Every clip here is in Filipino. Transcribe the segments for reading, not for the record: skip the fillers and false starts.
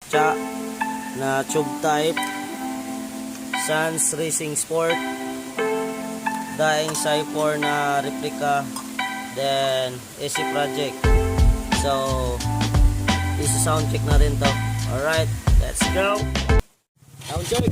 cha na tube type, Sans Racing Sport, Daeng Cypher na replica, then AC project. So isa sound check na rin to. Alright, let's go. Sound check.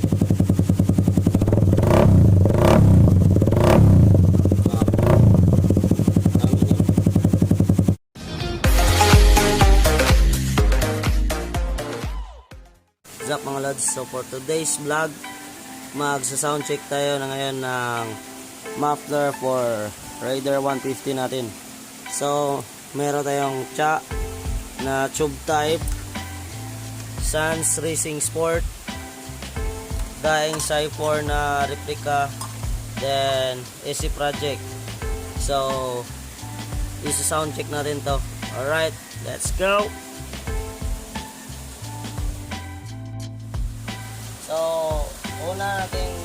What's up mga lods? So for today's vlog, magsa-sound check tayo na ngayon ng muffler for Raider 150 natin. So meron tayong cha na tube type, Sans Racing Sport, Daeng Cypher na replica, then AC project. So isa sound check na rin to. Alright, let's go. So, una nating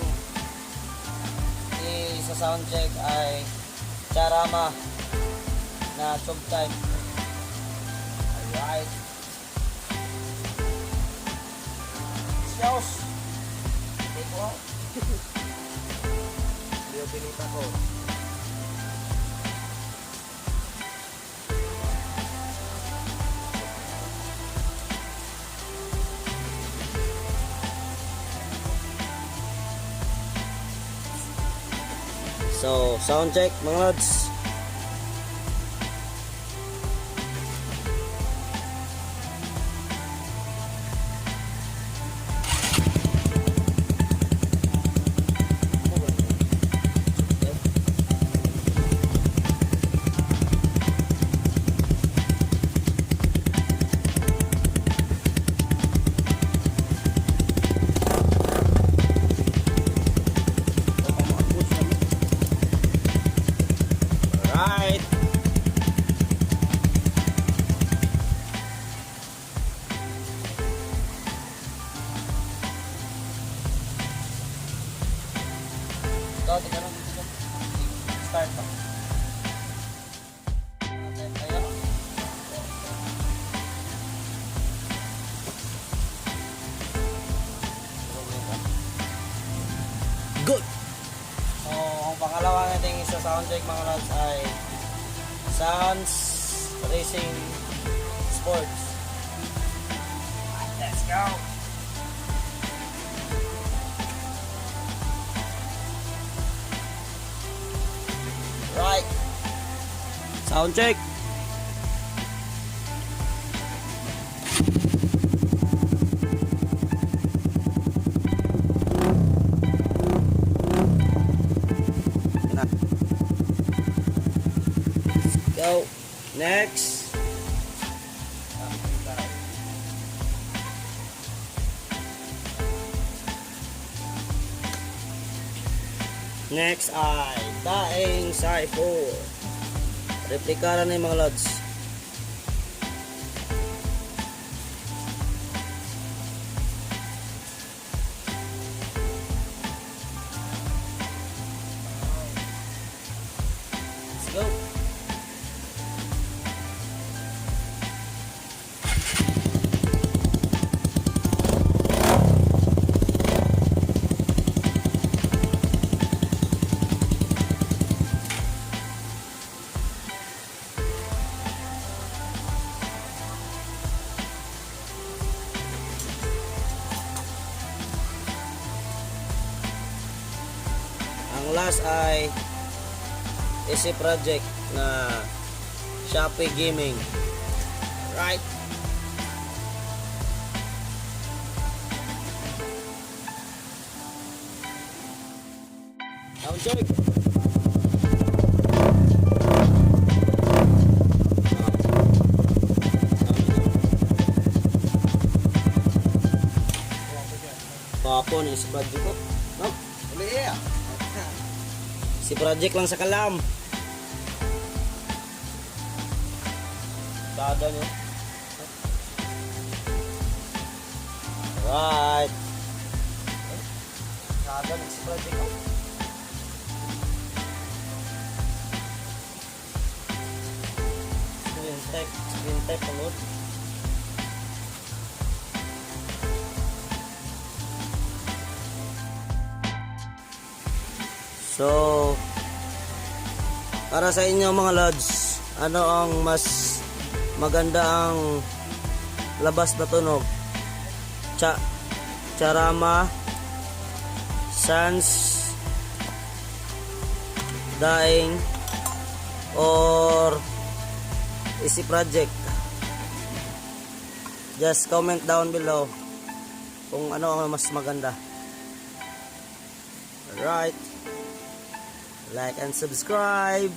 isa-sound check ay Charama na tube type. Alright. Shows! Take ko out. Hindi yung pinita ko. So, sound check mga lods. Start pa. Good! So, ang pangalawa nating isa sound check mga lods ay Sans Racing Sports. Let's go! Right. Sound check. Let's go. Next. Next ay Daeng Cypher. Replica na yung mga lods. Let's go. Ang last ay AC project na Shopee Gaming. Right. Sound check. Papon is project ko. No? Uliya. Si project lang sa kalam. Dada nyo. Right. Dada si project ko. Screen type pangod. So, para sa inyo mga lods, ano ang mas maganda ang labas na tunog? Charama, Sans, Daeng, or Easy Project? Just comment down below kung ano ang mas maganda. Alright, like and subscribe.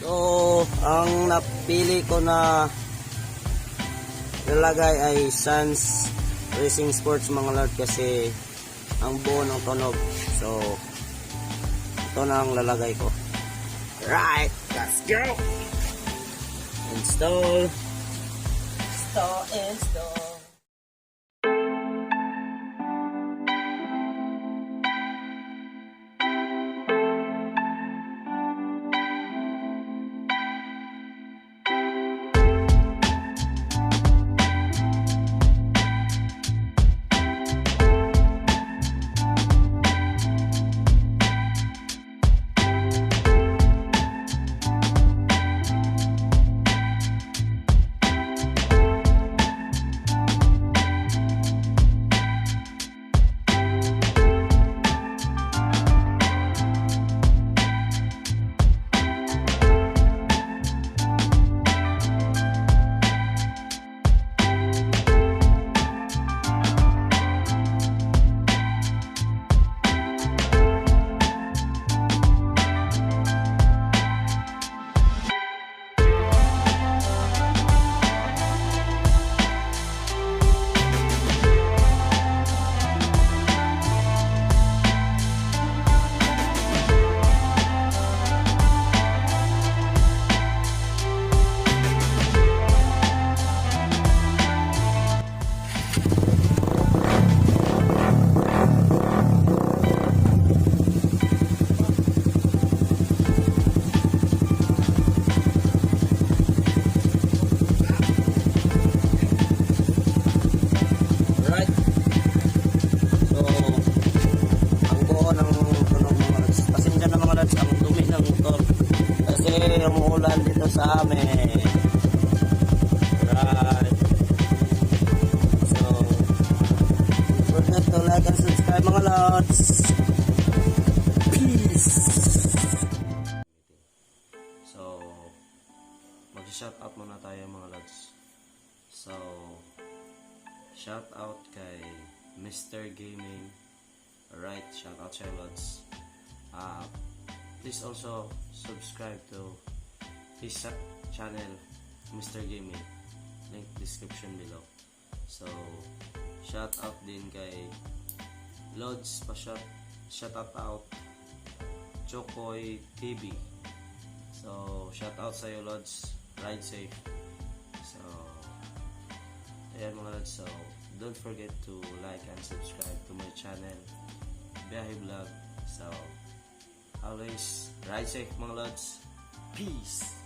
So, ang napili ko na lalagay ay Sans Racing Sports mga lord, kasi ang buo ng tunog. So, ito na ang lalagay ko. Right, let's go! Install. Install. Umuulan dito sa amin. Right. So, don't forget to like and subscribe mga lods. Peace. So, mag-shout out muna tayo mga lods. So, shout out kay Mr. Gaming. Alright, shout out sa lods. Please also subscribe to his channel, Mr. Gaming. Link description below. So, shout out din kay Lods, shout out Chokoy TV. So, shout out sa iyo Lods, ride safe. So, ayan mga Lods. So, don't forget to like and subscribe to my channel, Byahe Vlog. So, always ride safe mga lods. Peace.